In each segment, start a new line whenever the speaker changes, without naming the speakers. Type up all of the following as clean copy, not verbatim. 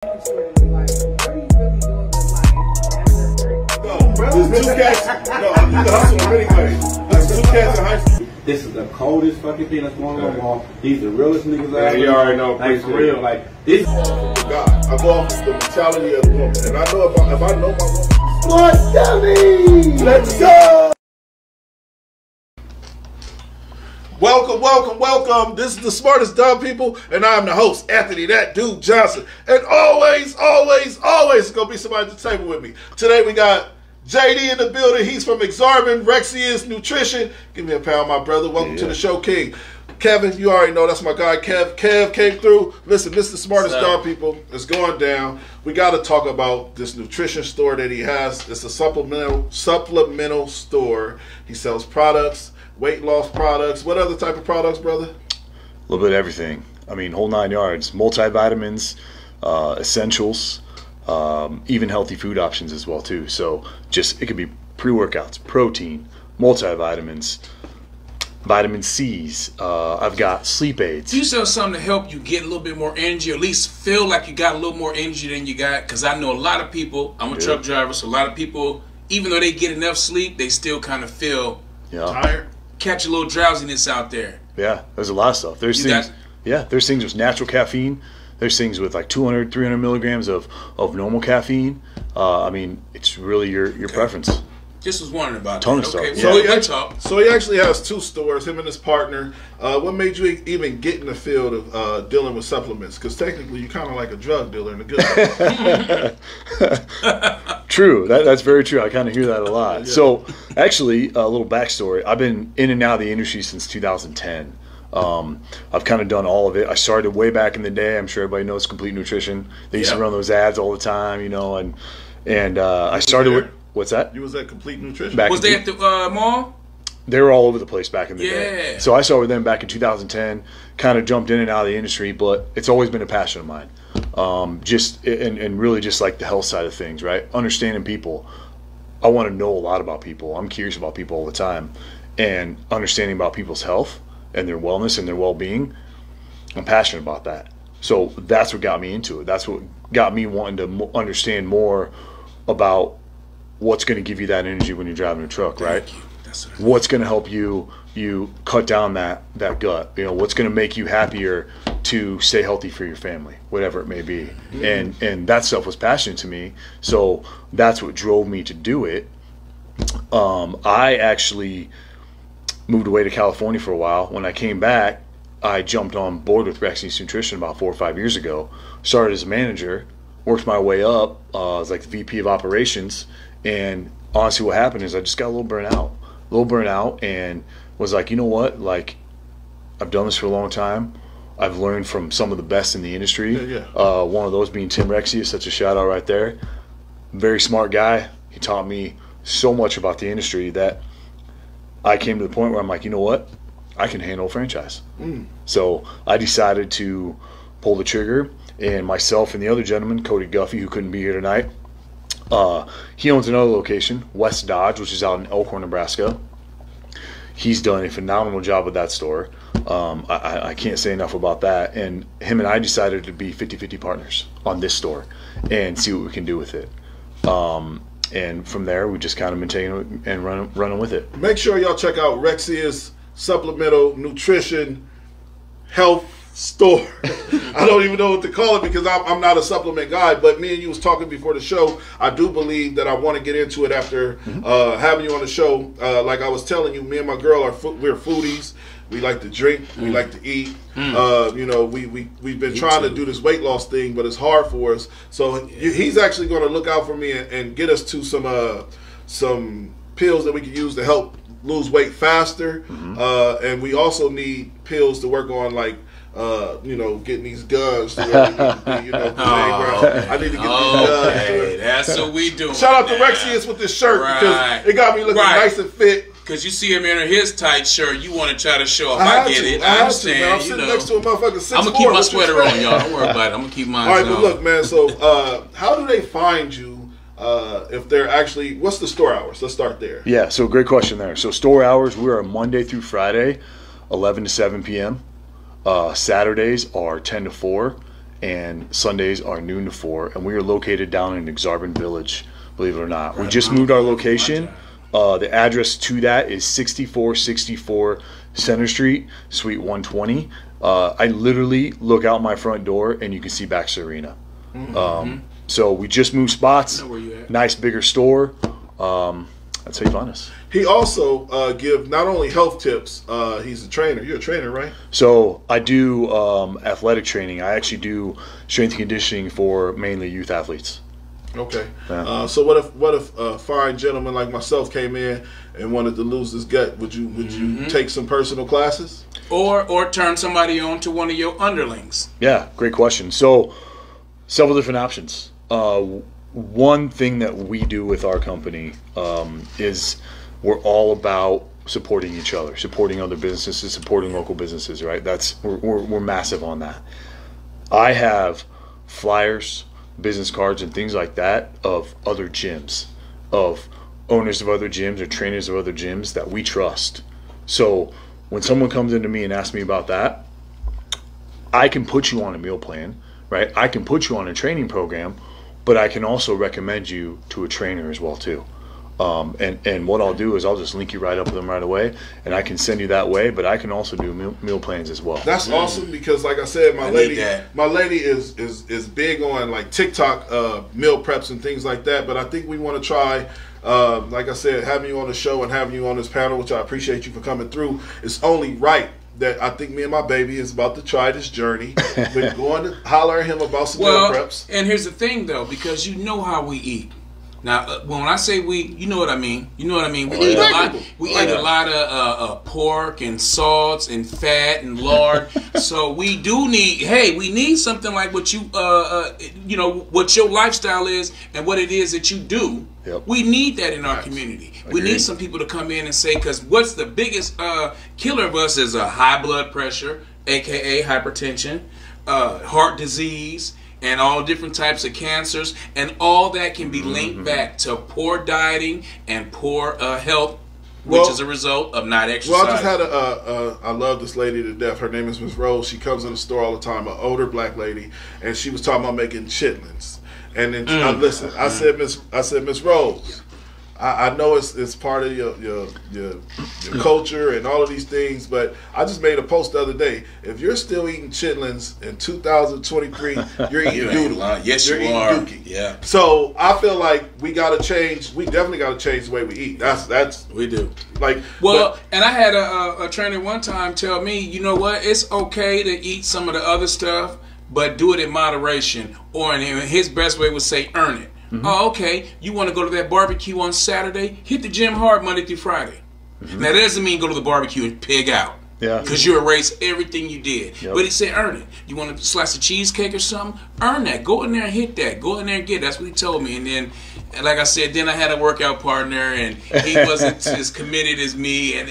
Like, what are you really doing with life as a
No, there's two cats. No, you can hustle them anyway. There's two cats in high school.
This is the coldest fucking thing that's going on. Wall. These the realest niggas out there.
You already know.
Like, for real. Like, this.
God, I go off the mentality of the woman. And I know if I know my woman.
Smart dummy!
Let's go! Welcome, welcome, welcome. This is the Smartest Dumb People, and I'm the host, Anthony That Dude Johnson. And always, it's gonna be somebody at the table with me. Today we got JD in the building. He's from Rexius Nutrition. Give me a pound, my brother. Welcome to the show, King. Kevin, you already know that's my guy, Kev. Kev came through. Listen, Mr. Smartest Dumb People is going down. We got to talk about this nutrition store that he has. It's a supplemental store. He sells products, weight loss products. What other type of products, brother?
A little bit of everything. I mean, whole 9 yards. Multivitamins, essentials, even healthy food options as well too. So just, it could be pre-workouts, protein, multivitamins, vitamin C's. I've got sleep aids.
Do you sell something to help you get a little bit more energy, or at least feel like you got a little more energy than you got? Because I know a lot of people, I'm a truck driver, so a lot of people, even though they get enough sleep, they still kind of feel tired. Catch a little drowsiness out there. Yeah,
there's a lot of stuff. There's things, there's things with natural caffeine. There's things with like 200, 300 milligrams of normal caffeine. I mean, it's really your preference.
Just was wondering about
ton
that.
of
Okay,
stuff.
So he actually has two stores, him and his partner. What made you even get in the field of dealing with supplements? Because technically you're kind of like a drug dealer in a good way.
True. That's very true. I kind of hear that a lot. Yeah. So actually, a little backstory. I've been in and out of the industry since 2010. I've kind of done all of it. I started way back in the day. I'm sure everybody knows Complete Nutrition. They used to run those ads all the time, you know, and I started with... What's that?
You was at Complete Nutrition.
Was they at the mall?
They were all over the place back in the day. So I started with them back in 2010. Kind of jumped in and out of the industry, but it's always been a passion of mine. And really just like the health side of things, right? Understanding people. I want to know a lot about people. I'm curious about people all the time, and understanding about people's health and their wellness and their well-being. I'm passionate about that. So that's what got me into it. That's what got me wanting to understand more about what's going to give you that energy when you're driving a truck, right? What's going to help you cut down that gut? You know, what's going to make you happier to stay healthy for your family, whatever it may be. And that stuff was passionate to me, so that's what drove me to do it. I actually moved away to California for a while. When I came back, I jumped on board with Rexius Nutrition about 4 or 5 years ago. Started as a manager, worked my way up. I was like the VP of operations. And honestly, what happened is I just got a little burnout, and was like, you know what? Like, I've done this for a long time. I've learned from some of the best in the industry. One of those being Tim Rexius, such a shout out right there. Very smart guy. He taught me so much about the industry that I came to the point where I'm like, you know what? I can handle a franchise. So I decided to pull the trigger, and myself and the other gentleman, Cody Guffey, who couldn't be here tonight, he owns another location, West Dodge, which is out in Elkhorn, Nebraska. He's done a phenomenal job with that store. I can't say enough about that. And him and I decided to be 50-50 partners on this store and see what we can do with it. And from there, we just kind of been taking it and running with it.
Make sure y'all check out Rexius Supplemental Nutrition Health Store. I don't even know what to call it because I'm not a supplement guy, but me and you was talking before the show. I do believe that I want to get into it after having you on the show. Like I was telling you, me and my girl we're foodies. We like to drink, we like to eat. You know, we've been trying to do this weight loss thing, but it's hard for us. So he's actually going to look out for me and get us to some pills that we can use to help lose weight faster. And we also need pills to work on, like, you know, getting these guns. You know, I need to get these guns.
That's what we do.
Shout out to Rexius with this shirt because it got me looking nice and fit.
Because you see him in his tight shirt, you want to try to show off. I get it. I understand.
Man, I'm sitting next to a motherfucking 6'4".
I'm gonna keep my sweater on, y'all. Don't worry about it. I'm gonna keep mine on.
All right, but look, man. So, how do they find you? If they're actually, what's the store hours? Let's start there.
Yeah. So great question there. So store hours, we are Monday through Friday, 11 to 7 p.m. Saturdays are 10 to 4, and Sundays are noon to 4. And we are located down in Exarban Village, believe it or not. We just moved our location. The address to that is 6464 Center Street, Suite 120. I literally look out my front door and you can see Baxter Arena. So we just moved spots.
I know where you at.
Nice bigger store. That's how you find us.
He also give not only health tips. He's a trainer. You're a trainer, right?
So I do athletic training. I actually do strength and conditioning for mainly youth athletes.
Okay.
Yeah.
So what if a fine gentleman like myself came in and wanted to lose his gut? Would you take some personal classes?
Or turn somebody on to one of your underlings?
Yeah, great question. So several different options. One thing that we do with our company is we're all about supporting each other, supporting other businesses, supporting local businesses, right? We're massive on that. I have flyers, business cards, and things like that of other gyms, of owners of other gyms or trainers of other gyms that we trust. So when someone comes into me and asks me about that, I can put you on a meal plan, right? I can put you on a training program, but I can also recommend you to a trainer as well too. And what I'll do is I'll just link you right up with them right away, and I can send you that way. But I can also do meal plans as well.
That's awesome because, like I said, my lady is big on like TikTok meal preps and things like that. But I think we want to try, like I said, having you on the show and having you on this panel, which I appreciate you for coming through. It's only right that I think me and my baby is about to try this journey. We're going to holler at him about some meal preps.
And here's the thing, though, because you know how we eat. Now, when I say we, you know what I mean. You know what I mean. We eat a lot. We eat a lot of pork and salts and fat and lard. So we do need. Hey, we need something like what you, you know, what your lifestyle is and what it is that you do.
Yep.
We need that in our community. We need some people to come in and say, because what's the biggest killer of us is a high blood pressure, aka hypertension, heart disease, and all different types of cancers, and all that can be linked back to poor dieting and poor health, which is a result of not exercising.
Well, I just had I love this lady to death. Her name is Miss Rose. She comes in the store all the time, an older black lady, and she was talking about making chitlins. And then I said, Miss Rose, I know it's part of your culture and all of these things, but I just made a post the other day. If you're still eating chitlins in 2023, you're eating doodle.
Yes,
you're
you are.
Dookie.
Yeah.
So I feel like we gotta change. We definitely gotta change the way we eat. That's
we do.
Like
and I had a trainer one time tell me, you know what? It's okay to eat some of the other stuff, but do it in moderation. Or in his best way would say, earn it. Oh, okay. You want to go to that barbecue on Saturday? Hit the gym hard Monday through Friday. Now, that doesn't mean go to the barbecue and pig out.
Yeah.
Because you erase everything you did.
Yep.
But he said earn it. You want to slice a cheesecake or something? Earn that. Go in there and hit that. Go in there and get it. That's what he told me. And then, like I said, then I had a workout partner, and he wasn't as committed as me. And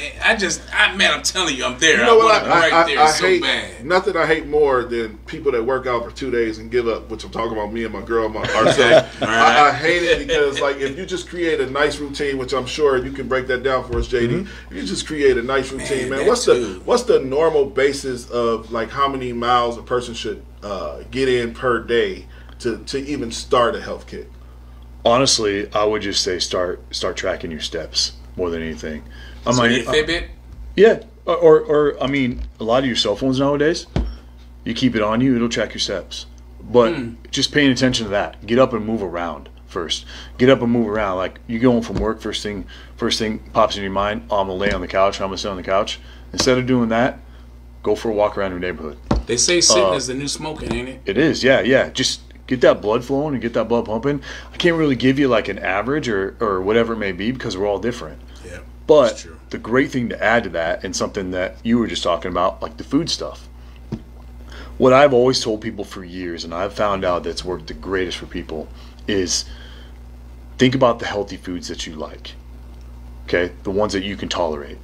man, I'm telling you, I'm there.
You know what?
I
hate
bad.
Nothing I hate more than people that work out for 2 days and give up, which I'm talking about me and my girl, ourselves. I hate it because, like, if you just create a nice routine, which I'm sure you can break that down for us, JD. If you just create a nice routine, man. What's the normal basis of like how many miles a person should get in per day to even start a health kit?
Honestly, I would just say start tracking your steps more than anything.
So Fitbit?
Yeah, or I mean, a lot of your cell phones nowadays, you keep it on you, it'll track your steps. But just paying attention to that. Get up and move around first. Get up and move around. Like you going from work, first thing pops in your mind, oh, I'm gonna lay on the couch, I'm gonna sit on the couch. Instead of doing that, go for a walk around your neighborhood.
They say sitting is the new smoking, ain't it?
It is, yeah. Just get that blood flowing and get that blood pumping. I can't really give you like an average or whatever it may be because we're all different.
Yeah.
But the great thing to add to that, and something that you were just talking about, like the food stuff. What I've always told people for years, and I've found out that's worked the greatest for people, is think about the healthy foods that you like. Okay? The ones that you can tolerate.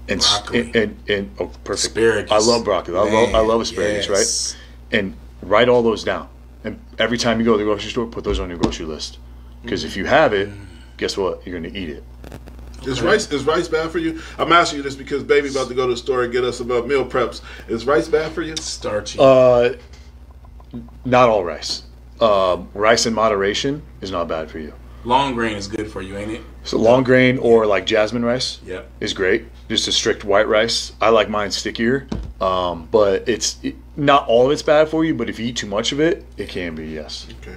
And oh, perfect.
Asparagus.
I love broccoli. I love asparagus, right? And write all those down. And every time you go to the grocery store, put those on your grocery list. Because if you have it, guess what? You're going to eat it.
Is rice bad for you? I'm asking you this because baby about to go to the store and get us some meal preps. Is rice bad for you?
Starchy.
not all rice. Rice in moderation is not bad for you.
Long grain is good for you, ain't it?
So long grain or like jasmine rice
Yep.
is great. Just a strict white rice. I like mine stickier, but not all of it's bad for you. But if you eat too much of it, it can be, yes.
Okay.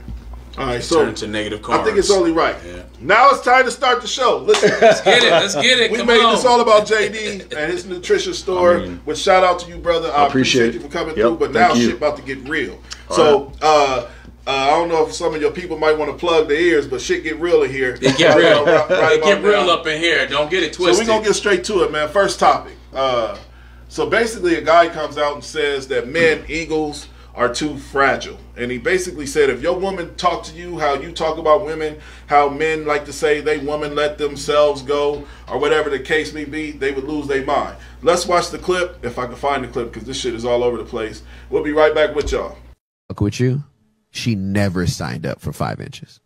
All right,
Turn to negative carbs.
I think it's only right.
Yeah.
Now it's time to start the show. Let's
Get it. Let's get it.
We
Come
made
on.
this all about JD and his nutrition store. Which shout out to you, brother. I appreciate you for coming through. But now shit about to get real. So I don't know if some of your people might want to plug their ears, but shit get real in here.
It get real. It get real up in here. Don't get it twisted.
So we're gonna get straight to it, man. First topic. So basically, a guy comes out and says that men, egos, are too fragile. And he basically said, if your woman talk to you how you talk about women, how men like to say they woman let themselves go, or whatever the case may be, they would lose their mind. Let's watch the clip, if I can find the clip, because this shit is all over the place. We'll be right back with y'all.
With you, she never signed up for 5 inches.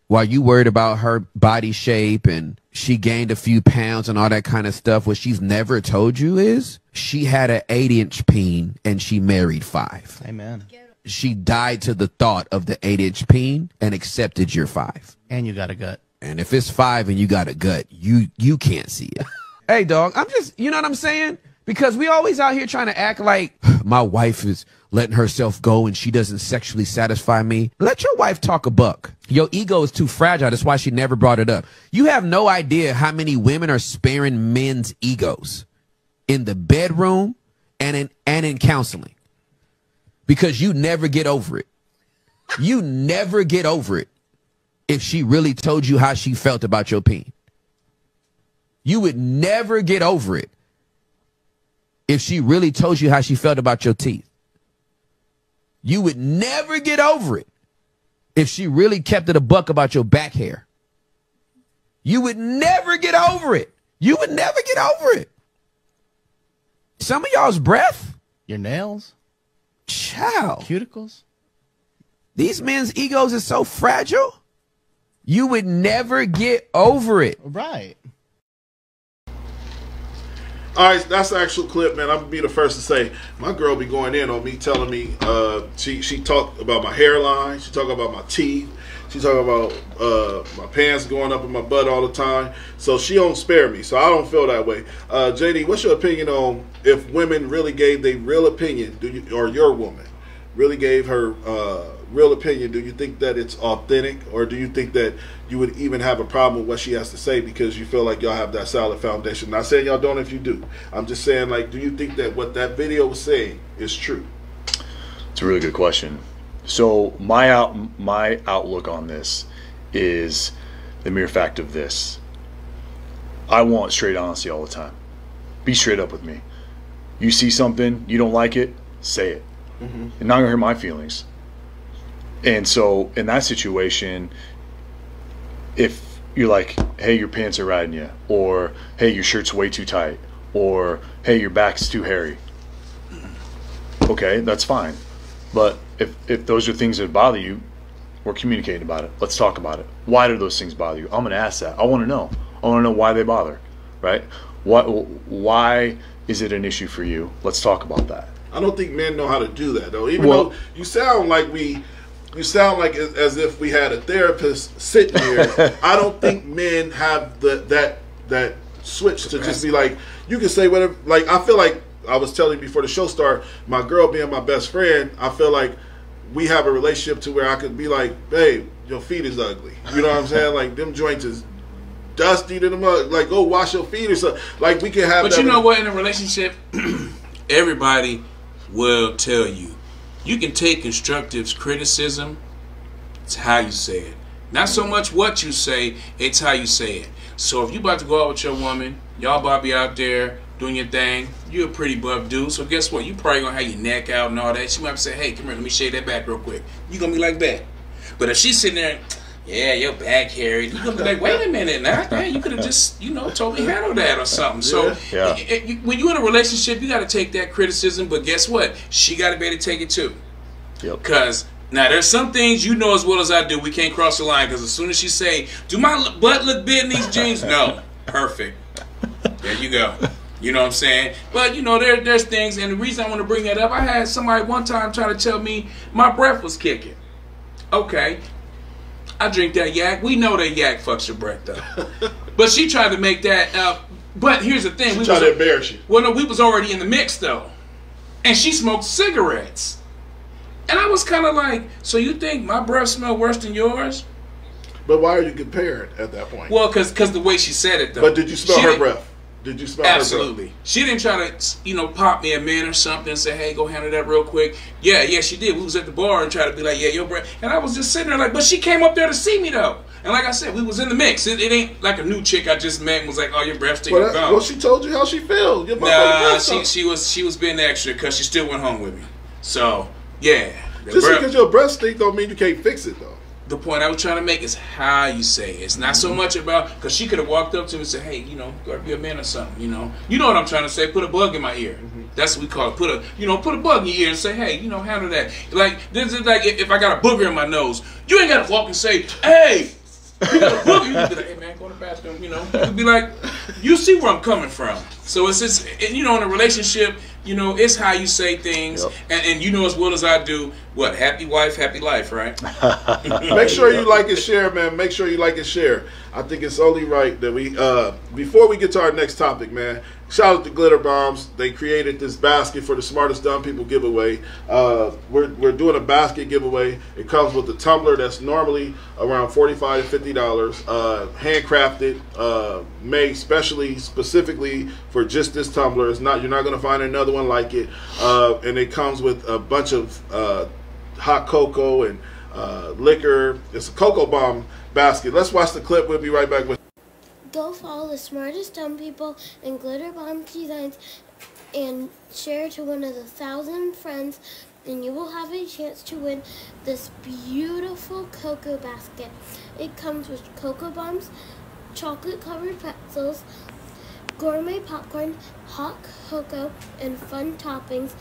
While you worried about her body shape and she gained a few pounds and all that kind of stuff, what she's never told you is she had an 8-inch peen and she married 5.
Amen.
She died to the thought of the 8-inch peen and accepted your 5.
And you got a gut.
And if it's 5 and you got a gut, you can't see it. Hey, dog, I'm just, you know what I'm saying? Because we always out here trying to act like my wife is letting herself go and she doesn't sexually satisfy me. Let your wife talk a buck. Your ego is too fragile. That's why she never brought it up. You have no idea how many women are sparing men's egos in the bedroom and in counseling. Because you never get over it. You never get over it if she really told you how she felt about your peen. You would never get over it if she really told you how she felt about your teeth. You would never get over it if she really kept it a buck about your back hair. You would never get over it. You would never get over it. Some of y'all's breath.
Your nails.
Child.
Cuticles.
These men's egos are so fragile. You would never get over it.
Right.
All right, that's the actual clip, man. I'm gonna be the first to say my girl be going in on me, telling me she talked about my hairline, she talked about my teeth, she talked about my pants going up in my butt all the time. So she don't spare me. So I don't feel that way. JD, what's your opinion on if women really gave their real opinion? Or your woman really gave her real opinion? Do you think that it's authentic, or do you think that you would even have a problem with what she has to say because you feel like y'all have that solid foundation? Not saying y'all don't if you do. I'm just saying, like, do you think that what that video was saying is true?
It's a really good question. So my outlook on this is the mere fact of this. I want straight honesty all the time. Be straight up with me. You see something, you don't like it, say it. Mm-hmm. And not gonna hurt my feelings. And so in that situation, if you're like, hey, your pants are riding you, or hey, your shirt's way too tight, or hey, your back's too hairy, okay, that's fine. But if those are things that bother you, we're communicating about it. Let's talk about it. Why do those things bother you? I'm gonna ask that. I want to know. I want to know why they bother, right? Why is it an issue for you? Let's talk about that.
I don't think men know how to do that, though. Even though you sound like as if we had a therapist sitting here. I don't think men have that switch to just be like, you can say whatever. Like, I feel like I was telling you before the show started, my girl being my best friend, I feel like we have a relationship to where I could be like, babe, your feet is ugly. You know what I'm saying? Like, them joints is dusty to the mud. Like, go wash your feet or something. Like, we can have.
But you know what? In a relationship, everybody will tell you. You can take constructive criticism. It's how you say it. Not so much what you say, it's how you say it. So if you about to go out with your woman, y'all about to be out there doing your thing, you're a pretty buff dude, so guess what? You probably gonna have your neck out and all that. She might say, hey, come here, let me shave that back real quick. You gonna be like that. But if she's sitting there, yeah, your back hairy, you gonna be like, wait a minute now, man, you could have just, totally handled that or something. So when you're in a relationship, you gotta take that criticism, but guess what? She gotta be able to take it too.
Yep.
Because now there's some things you know as well as I do, we can't cross the line, because as soon as she say, do my butt look big in these jeans? No. Perfect. There you go. You know what I'm saying? But, you know, there's things, and the reason I want to bring that up, I had somebody one time try to tell me my breath was kicking. Okay. I drink that yak. We know that yak fucks your breath up. But she tried to make that but here's the thing.
She tried to embarrass you.
Well, no, we was already in the mix, though. And she smoked cigarettes. And I was kind of like, so you think my breath smell worse than yours?
But why are you comparing at that point?
Well, because the way she said it, though.
But did you smell her breath? Did you smell her breath?
Absolutely. She didn't try to, you know, pop me a man or something and say, hey, go handle that real quick. Yeah, she did. We was at the bar and tried to be like, yeah, your breath. And I was just sitting there like, but she came up there to see me, though. And like I said, we was in the mix. It ain't like a new chick I just met and was like, oh, your breath's stinking.
Well, she told you how she feels.
Nah, she was being extra because she still went home with me. So, yeah.
Just because your breath stink don't mean you can't fix it, though.
The point I was trying to make is how you say it. It's not so much about, because she could have walked up to me and said, hey, you know, gotta be a man or something, you know. You know what I'm trying to say? Put a bug in my ear. That's what we call it. Put a bug in your ear and say, hey, you know, handle that. Like, this is like if I got a booger in my nose, you ain't got to walk and say, hey, you got a booger. You can be like, hey, man, go to the bathroom, you know. You can be like, you see where I'm coming from. So it's just, you know, in a relationship, you know, it's how you say things. Yep. And you know as well as I do, what, happy wife, happy life, right?
Make sure you like and share, man. Make sure you like and share. I think it's only right that we, before we get to our next topic, man, shout out to Glitter Bombs. They created this basket for the Smartest Dumb People giveaway. We're doing a basket giveaway. It comes with a tumbler that's normally around $45 to $50, handcrafted, made specifically for just this tumbler. It's not, you're not going to find another one like it. And it comes with a bunch of hot cocoa and liquor. It's a cocoa bomb basket. Let's watch the clip. We'll be right back with.
Go follow the Smartest Dumb People and Glitter Bomb Designs and share to one of the 1,000 friends, and you will have a chance to win this beautiful cocoa basket. It comes with cocoa bombs, chocolate-covered pretzels, gourmet popcorn, hot cocoa, and fun toppings,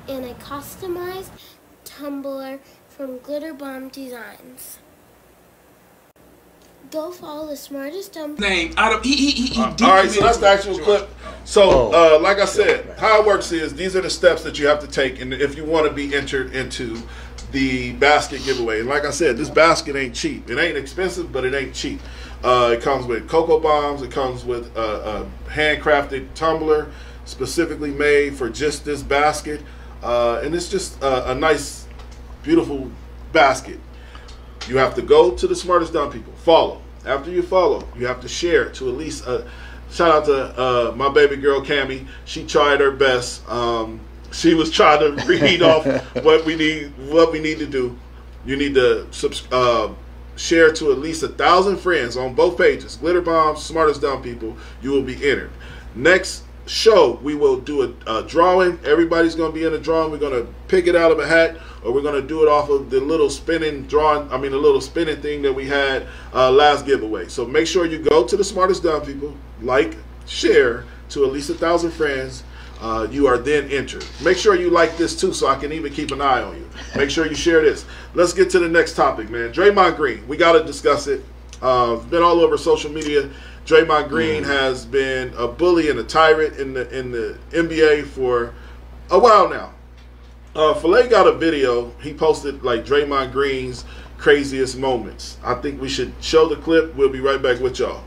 and a customized tumbler from Glitter Bomb Designs. Go follow the Smartest Dumb
name out of he
all right, so that's the actual clip. So like I said, how it works is these are the steps that you have to take, and if you want to be entered into the basket giveaway. And like I said, this basket ain't cheap. It ain't expensive, but it ain't cheap. It comes with cocoa bombs. It comes with a handcrafted tumbler specifically made for just this basket, and it's just a nice, beautiful basket. You have to go to the Smartest Dumb People. Follow. After you follow, you have to share to at least. Shout out to my baby girl Cammie. She tried her best. She was trying to read off what we need to do. You need to share to at least 1,000 friends on both pages. Glitter Bombs, Smartest Dumb People. You will be entered. Next show, we will do a drawing. Everybody's going to be in a drawing. We're going to pick it out of a hat, or we're going to do it off of the little spinning drawing. I mean, the little spinning thing that we had last giveaway. So make sure you go to the Smartest Dumb People, like, share to at least 1,000 friends. You are then entered. Make sure you like this too, so I can even keep an eye on you. Make sure you share this. Let's get to the next topic, man. Draymond Green. We got to discuss it. It's been all over social media. Draymond Green has been a bully and a tyrant in the NBA for a while now. Filet got a video. He posted like Draymond Green's craziest moments. I think we should show the clip. We'll be right back with y'all.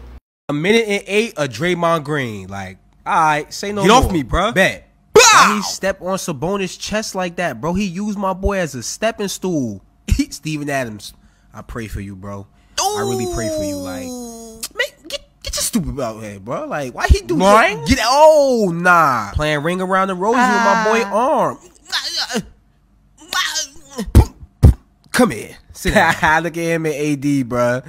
1:08 of Draymond Green. Like, all right, say no more.
Get off me, bro.
Bet. Why he stepped on Sabonis' chest like that, bro? He used my boy as a stepping stool. Steven Adams, I pray for you, bro. I really pray for you. Like, man, get your stupid out here, bro. Like, why he do that? Get nah. Playing ring around the rosy with my boy arm. Come here. Sit down. Look at him at AD, bro.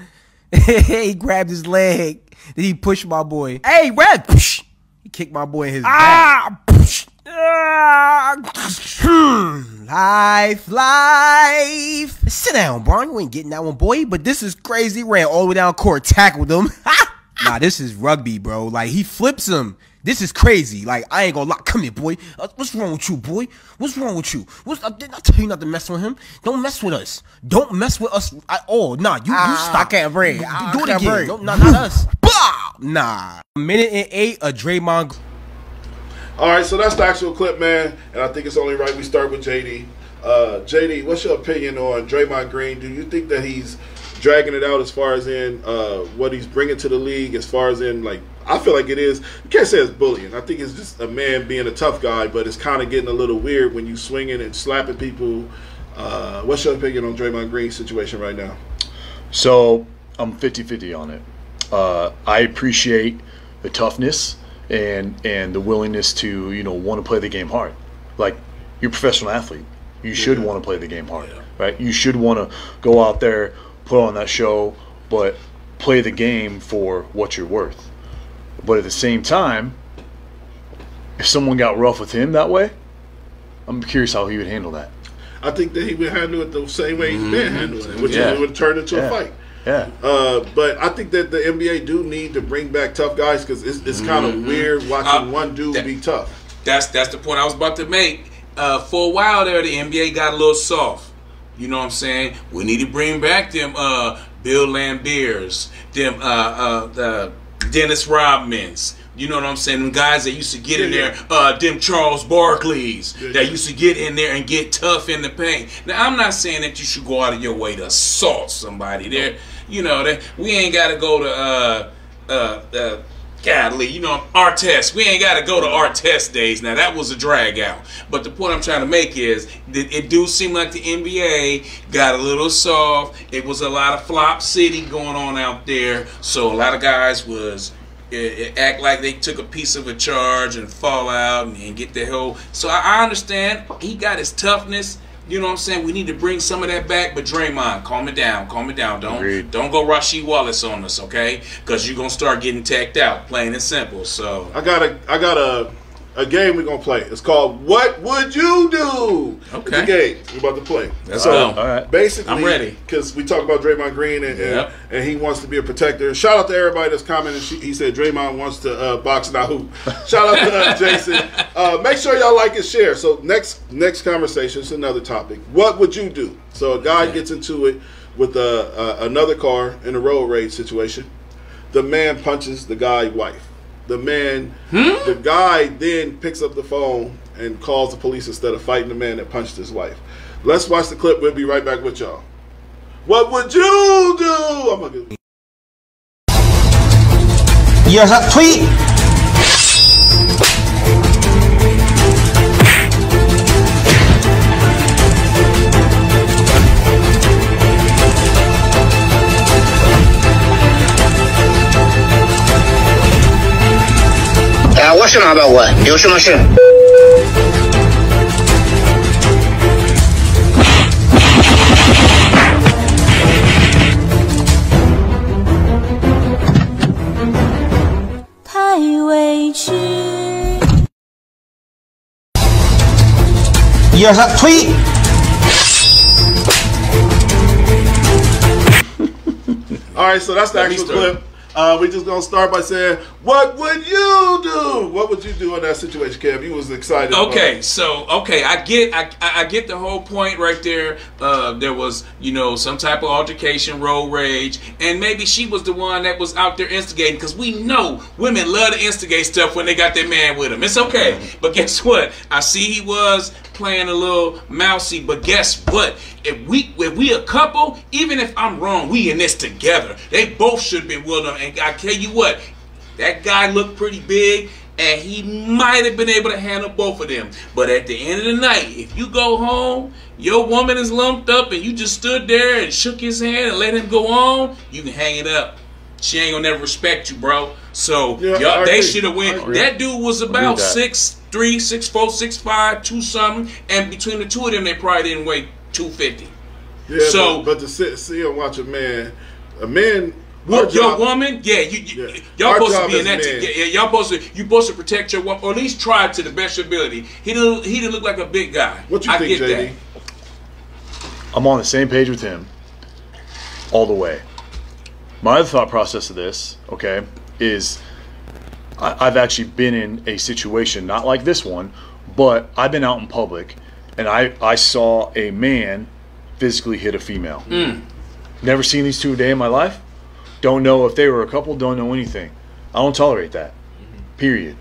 He grabbed his leg. Then he pushed my boy. Hey, Red. He kicked my boy in his back. Life. Sit down, Brian. You ain't getting that one, boy. But this is crazy. Ran all the way down court, tackled him. Nah, this is rugby, bro. Like, he flips him. This is crazy. Like, I ain't gonna lie. Come here, boy. What's wrong with you, boy? What's wrong with you? Did I tell you not to mess with him? Don't mess with us. Don't mess with us at all. Nah, you stop.
I can't breathe.
Do it again. Not us. Bah! Nah. 1:08 of Draymond.
All right, so that's the actual clip, man. And I think it's only right we start with JD. JD, what's your opinion on Draymond Green? Do you think that he's dragging it out as far as in what he's bringing to the league, as far as in, like, I feel like it is, you can't say it's bullying. I think it's just a man being a tough guy, but it's kind of getting a little weird when you swinging and slapping people. What's your opinion on Draymond Green's situation right now?
So I'm 50-50 on it. I appreciate the toughness and the willingness to, you know, want to play the game hard. Like, you're a professional athlete. You should want to play the game hard, right? You should want to go out there, put on that show, but play the game for what you're worth. But at the same time, if someone got rough with him that way, I'm curious how he would handle that.
I think that he would handle it the same way he's been handling it, which would turn into a fight.
Yeah.
But I think that the NBA do need to bring back tough guys, because it's kind of weird watching one dude be tough.
That's the point I was about to make. For a while there, the NBA got a little soft. You know what I'm saying? We need to bring back them Bill Lambiers, them Dennis Rodmans. You know what I'm saying? Them guys that used to get in there, them Charles Barkleys that used to get in there and get tough in the paint. Now, I'm not saying that you should go out of your way to assault somebody. There, you know, that we ain't got to go to godly, you know, Artest. We ain't got to go to Artest days. Now, that was a drag out. But the point I'm trying to make is that it do seem like the NBA got a little soft. It was a lot of flop city going on out there. So a lot of guys was act like they took a piece of a charge and fall out and get the hell. So I understand he got his toughness. You know what I'm saying? We need to bring some of that back, but Draymond, calm it down. Calm it down. Don't go Rasheed Wallace on us, okay? Because you're gonna start getting tacked out, plain and simple. So I got
a game we're gonna play. It's called What Would You Do?
Okay.
It's a game we're about to play.
Let's go.
All right.
Basically,
I'm ready.
Because we talk about Draymond Green and he wants to be a protector. Shout out to everybody that's commenting. He said Draymond wants to box, not hoop. Shout out to Jason. Make sure y'all like and share. So next conversation is another topic. What would you do? So a guy gets into it with another car in a road rage situation. The man punches the guy's wife. The guy then picks up the phone and calls the police instead of fighting the man that punched his wife. Let's watch the clip. We'll be right back with y'all. What would you do? I'm gonna get...
Here's a tweet.
啊，我是哪边我有什么事？
太委屈。
Here's a tweet.
All right, so that's the actual clip. We just gonna start by saying, what would you do? What would you do in that situation, Kev? You was excited.
Okay, I get the whole point right there. There was, you know, some type of altercation, road rage, and maybe she was the one that was out there instigating, because we know women love to instigate stuff when they got their man with them. It's okay, but guess what? I see he was playing a little mousy, but guess what? If we a couple, even if I'm wrong, we in this together. They both should have been willing. And I tell you what, that guy looked pretty big, and he might have been able to handle both of them. But at the end of the night, if you go home, your woman is lumped up, and you just stood there and shook his hand and let him go on, you can hang it up. She ain't gonna never respect you, bro. So y'all, they should have went. That dude was about 6'3", 6'4", 6'5", 2 something, and between the two of them, they probably didn't weigh 250.
Yeah, so but to see and watch a man.
With your woman, y'all supposed to be in that. Y'all supposed to protect your woman, or at least try to the best of your ability. He didn't look like a big guy.
What you think, JD?
That. I'm on the same page with him, all the way. My other thought process of this, okay, is I've actually been in a situation not like this one, but I've been out in public, and I saw a man physically hit a female. Never seen these two a day in my life. Don't know if they were a couple. Don't know anything. I don't tolerate that. Period.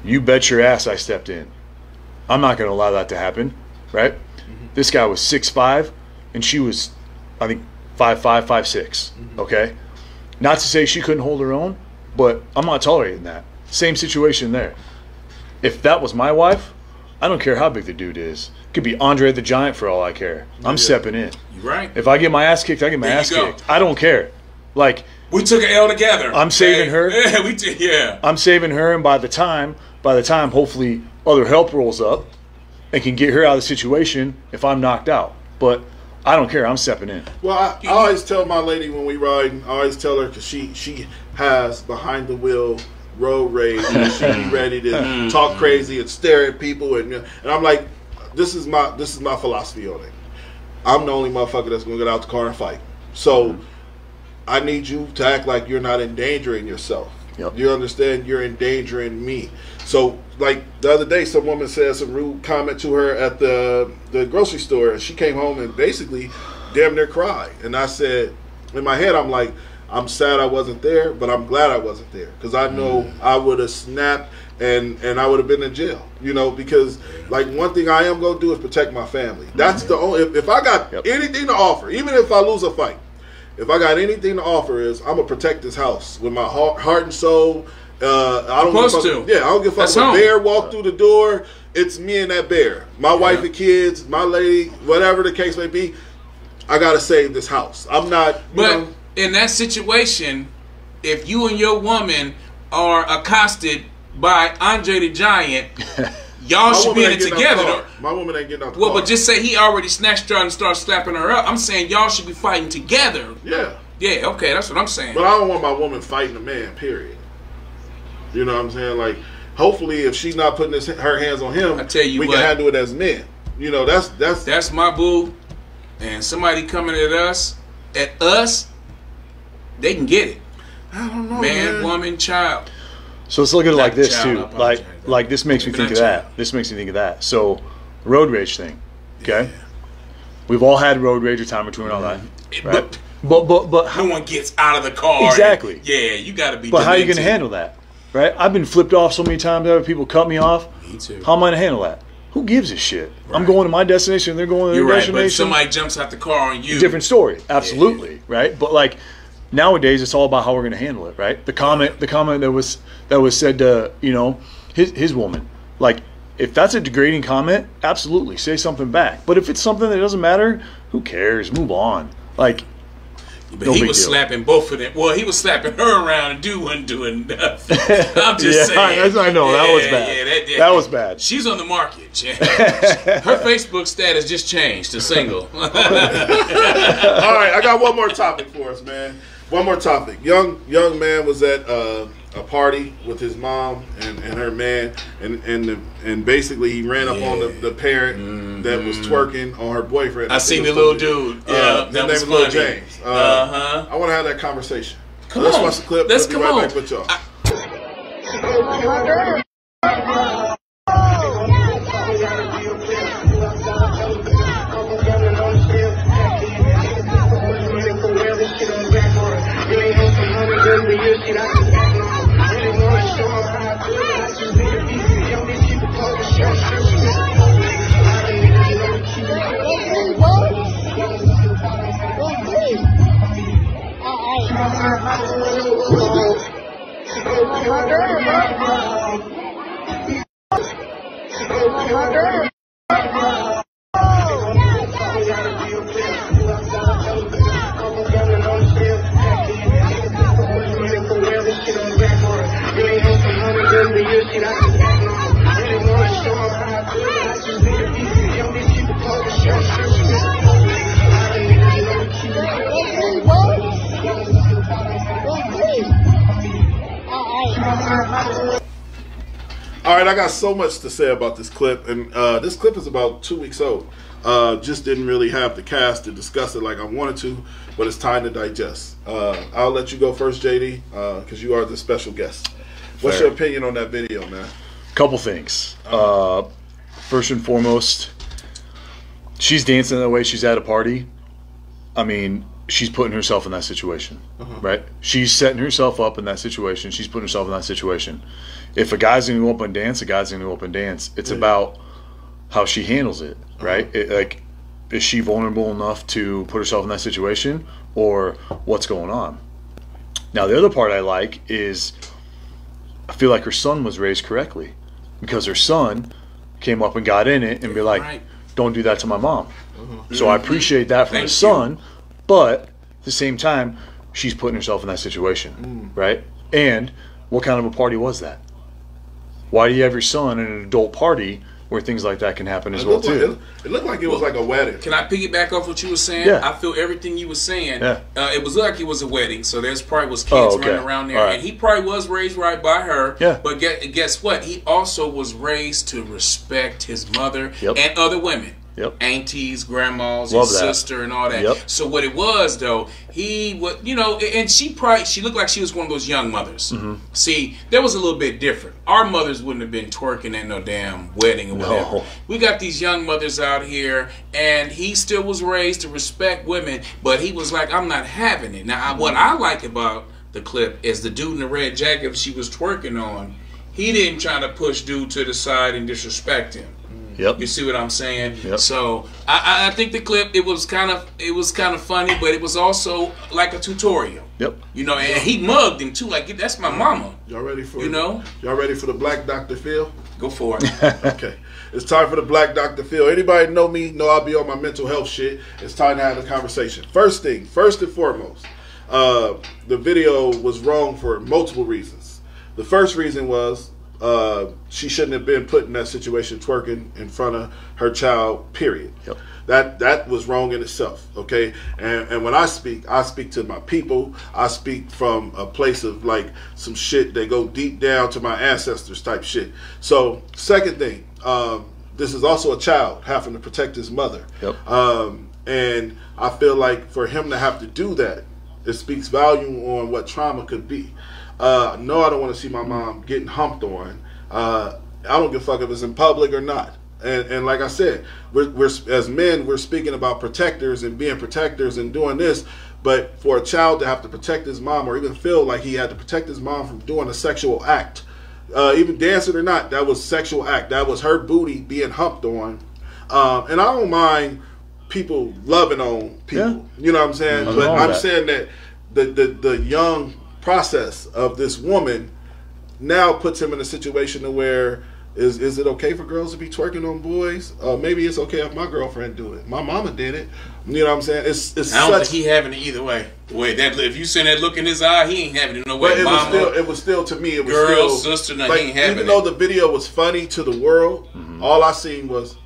You bet your ass I stepped in. I'm not going to allow that to happen, right? This guy was 6'5", and she was, I think, 5'5", 5'6", okay? Not to say she couldn't hold her own, but I'm not tolerating that. Same situation there. If that was my wife, I don't care how big the dude is. It could be Andre the Giant for all I care. I'm stepping in.
You're right.
If I get my ass kicked, I get my ass kicked. I don't care. Like,
we took an L together.
I'm saving her.
Yeah, we did. Yeah.
I'm saving her, and by the time, hopefully, other help rolls up and can get her out of the situation if I'm knocked out. But I don't care. I'm stepping in.
Well, I always tell my lady when we ride, I always tell her because she has behind the wheel road rage and she be ready to talk crazy and stare at people and I'm like, this is my philosophy on it. I'm the only motherfucker that's gonna get out the car and fight. So I need you to act like you're not endangering yourself. Yep. You understand? You're endangering me. So like the other day, some woman said some rude comment to her at the grocery store, and she came home and basically damn near cried. And I said, in my head, I'm like, I'm sad I wasn't there, but I'm glad I wasn't there because I know I would have snapped and I would have been in jail. You know, because like one thing I am gonna do is protect my family. That's the only. If I got anything to offer, even if I lose a fight, if I got anything to offer, is I'm gonna protect this house with my heart and soul. I don't give a fuck. Yeah, I don't give a fuck if a bear walk through the door. It's me and that bear. My wife and kids, my lady, whatever the case may be. I gotta save this house. I'm not.
But in that situation, if you and your woman are accosted by Andre the Giant, y'all should be in it together.
My woman ain't getting out the car.
Well, but just say he already snatched her and started slapping her up. I'm saying y'all should be fighting together.
Yeah.
Yeah. Okay, that's what I'm saying.
But I don't want my woman fighting a man. Period. You know what I'm saying? Like, hopefully, if she's not putting her hands on him,
I tell you
we can handle it as men. You know, that's
my boo. And somebody coming at us, they can get it.
I don't know,
man, woman, child.
So let's look at it like this too. Like this makes me think of that. This makes me think of that. So, road rage thing. Okay, we've all had road rage a time or two in our life, right? But
no one gets out of the car.
Exactly.
Yeah, you got to be.
But how are you going to handle that? Right? I've been flipped off so many times. Other people cut me off.
Me too.
How am I going to handle that? Who gives a shit? Right. I'm going to my destination. They're going to their destination.
But if somebody jumps out the car on you.
Different story. Absolutely. Yeah. Right? But like nowadays, it's all about how we're going to handle it. Right? The comment that was said to his woman. Like if that's a degrading comment, absolutely say something back. But if it's something that doesn't matter, who cares? Move on. Like.
But he was slapping both of them. Well, he was slapping her around and wasn't doing nothing. I'm just saying.
I know. That was bad. That was bad.
She's on the market. Her Facebook status just changed to single.
All right, I got one more topic for us, man. One more topic. Young man was at a party with his mom and her man, and basically he ran up on the parent that was twerking on her boyfriend.
I seen the little dude. Yeah, that was funny.
James. I want to have that conversation. Let's watch the clip.
Let's
be right back with y'all. All right, I got so much to say about this clip, and this clip is about 2 weeks old. Just didn't really have the cast to discuss it like I wanted to, but it's time to digest. I'll let you go first, JD, because you are the special guest. What's your opinion on that video, man?
Couple things. First and foremost, she's dancing that way. She's at a party. I mean, she's putting herself in that situation, right? She's setting herself up in that situation. She's putting herself in that situation. If a guy's going to go up and dance, a guy's going to go up and dance. It's about how she handles it, right? Like, is she vulnerable enough to put herself in that situation, or what's going on? Now, the other part I like is I feel like her son was raised correctly, because her son came up and got in it and be like, don't do that to my mom. So I appreciate that from his son, but at the same time, she's putting herself in that situation, right? And what kind of a party was that? Why do you have your son in an adult party where things like that can happen as well too?
It looked like it was like a wedding.
Can I piggyback off what you were saying?
Yeah.
I feel everything you were saying.
Yeah.
It was like it was a wedding, so there's probably was kids running around there, and he probably was raised right by her.
Yeah.
But guess what? He also was raised to respect his mother
Yep.
and other women.
Yep.
Aunties, grandmas,
Love
his
that.
sister, and all that.
Yep.
So what it was though, he was, you know, and she looked like she was one of those young mothers. See, that was a little bit different. Our mothers wouldn't have been twerking at no damn wedding or whatever.
No.
We got these young mothers out here, and he still was raised to respect women, but he was like, I'm not having it. Now, what I like about the clip is the dude in the red jacket she was twerking on, he didn't try to push dude to the side and disrespect him.
Yep.
You see what I'm saying?
Yep.
So I think the clip it was kind of funny, but it was also like a tutorial.
Yep.
You know, and he mugged him too. Like, that's my mama.
Y'all ready for
y'all
ready for the Black Dr. Phil?
Go for it.
Okay. It's time for the Black Dr. Phil. Anybody know me, know I'll be on my mental health shit. It's time to have a conversation. First and foremost, the video was wrong for multiple reasons. The first reason was she shouldn't have been put in that situation twerking in front of her child, period.
Yep.
That was wrong in itself, okay? And when I speak to my people. I speak from a place of like some shit that go deep down to my ancestors type shit. So, second thing, this is also a child having to protect his mother.
Yep.
And I feel like for him to have to do that, it speaks volume on what trauma could be. No, I don't want to see my mom getting humped on. I don't give a fuck if it's in public or not. And like I said, we're as men, we're speaking about protectors and being protectors and doing this. But for a child to have to protect his mom, or even feel like he had to protect his mom from doing a sexual act, even dancing or not, that was sexual act. That was her booty being humped on. And I don't mind people loving on people. Yeah. You know what I'm saying? But I'm saying that the young process of this woman now puts him in a situation where is it okay for girls to be twerking on boys? Maybe it's okay if my girlfriend do it. My mama did it. You know what I'm saying? It's
I don't think he having it either way. Wait, that if you seen that look in his eye, he ain't having it no way.
But it was still to me. It was
girl,
still,
sister, no,
like,
he ain't having
even
it.
though the video was funny to the world, all I seen was.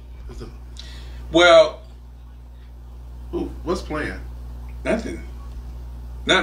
Well,
what's playing?
Nothing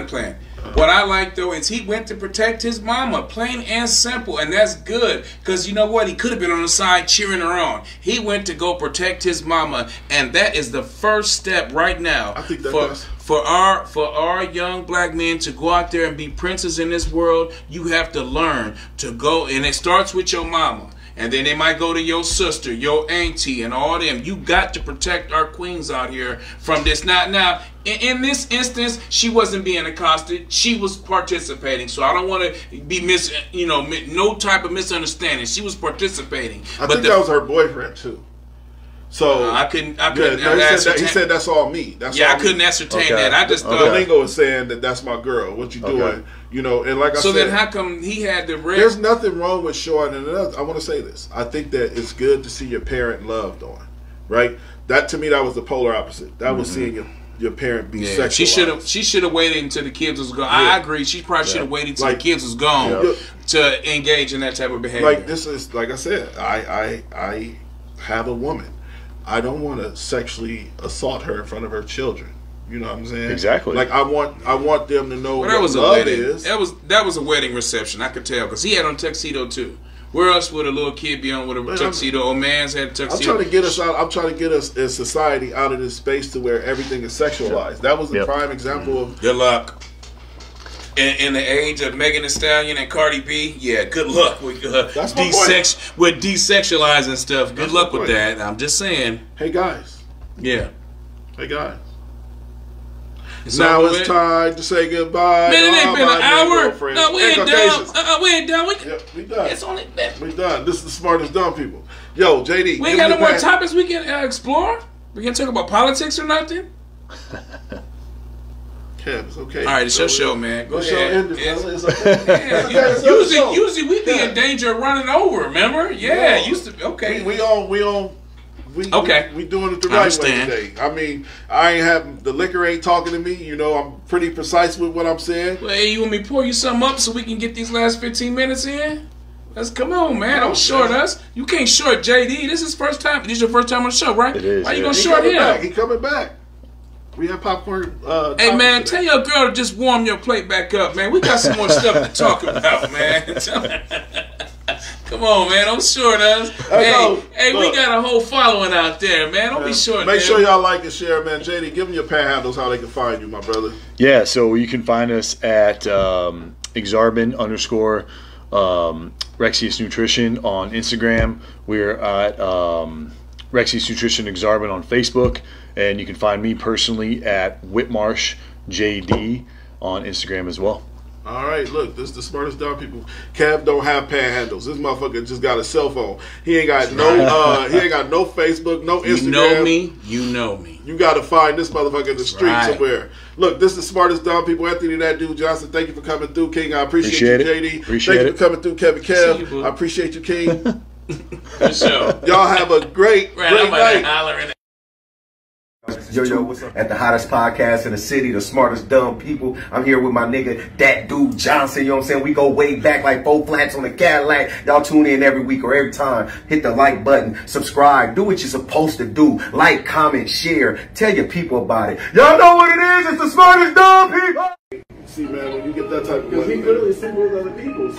playing. What I like though is he went to protect his mama, plain and simple, and that's good. Because you know what, he could have been on the side cheering her on. He went to go protect his mama, and that is the first step right now.
I think that
for our young black men to go out there and be princes in this world. You have to learn to go, and it starts with your mama. And then they might go to your sister, your auntie, and all them. You got to protect our queens out here from this. Now, in this instance, she wasn't being accosted. She was participating. So I don't want to be no type of misunderstanding. She was participating.
I think that was her boyfriend too. So
I couldn't.
He said that's all me.
I couldn't ascertain that. I just thought
Lingo is saying that's my girl. What you doing? You know, and like I said.
So then, how come he had the red?
There's nothing wrong with showing. And I want to say this. I think that it's good to see your parent loved on, right? That to me, that was the polar opposite. That was seeing your parent be sexualized.
She should have waited until the kids was gone. I agree. She probably should have waited until the kids was gone to engage in that type of behavior.
Like this is like I said. I have a woman. I don't want to sexually assault her in front of her children. You know what I'm saying?
Exactly.
Like I want them to know
that was
love
a wedding.
is.
That was a wedding reception. I could tell because he had on a tuxedo too. Where else would a little kid be on with a tuxedo? Old man's had a tuxedo.
I'm trying to get us out. I'm trying to get us as society out of this space to where everything is sexualized. That was the prime example of.
Good luck. In the age of Megan Thee Stallion and Cardi B, yeah, good luck with desexualizing stuff. Good luck with that. I'm just saying.
Hey guys.
Yeah.
Hey guys. Now it's time to say goodbye.
Man, it ain't been an hour. No, we ain't done. We ain't done.
We done.
It's only that.
We done. This is the smartest dumb people. Yo, JD.
We ain't got no more topics we can explore. We can talk about politics or nothing.
Kev, it's okay.
All right, it's your show, man. Go ahead.
It's okay.
Yeah, usually we be in danger of running over. Remember? Yeah, used to. Okay.
We doing it the right way today. I mean, I ain't have the liquor ain't talking to me. You know, I'm pretty precise with what I'm saying.
Well, hey, you want me to pour you something up so we can get these last 15 minutes in? Let's come on, man. Don't short us. You can't short JD. This is first time. This is your first time on the show, right?
It is.
Why you gonna short him?
He coming back. We have popcorn.
Hey man, tell your girl to just warm your plate back up, man. We got some more stuff to talk about, man. Come on, man. Don't short us. Hey, we got a whole following out there, man. Don't be short.
Make sure y'all like and share, man. JD, give them your panhandles how they can find you, my brother.
Yeah, so you can find us at Exarban_ Rexius Nutrition on Instagram. We're at Rexius Nutrition Exarban on Facebook. And you can find me personally at Whitmarsh JD on Instagram as well.
All right, look, this is the smartest dumb people. Kev don't have panhandles. This motherfucker just got a cell phone. He ain't got no Facebook, no Instagram.
You know me. You know me.
You got to find this motherfucker in the street somewhere. Look, this is the smartest dumb people. Anthony, that dude Johnson. Thank you for coming through, King. I appreciate you, JD.
Thank
you for coming through, Kevin Kev. I appreciate you, King.
For sure.
Y'all have a great night.
Yo, what's up? At the hottest podcast in the city, the smartest dumb people. I'm here with my nigga, that dude Johnson. You know what I'm saying? We go way back like 4 flats on the Cadillac. Y'all tune in every week or every time. Hit the like button, subscribe, do what you're supposed to do. Like, comment, share, tell your people about it. Y'all know what it is. It's the smartest dumb people.
See, man, when you get that type of money,
because he literally symbols other people.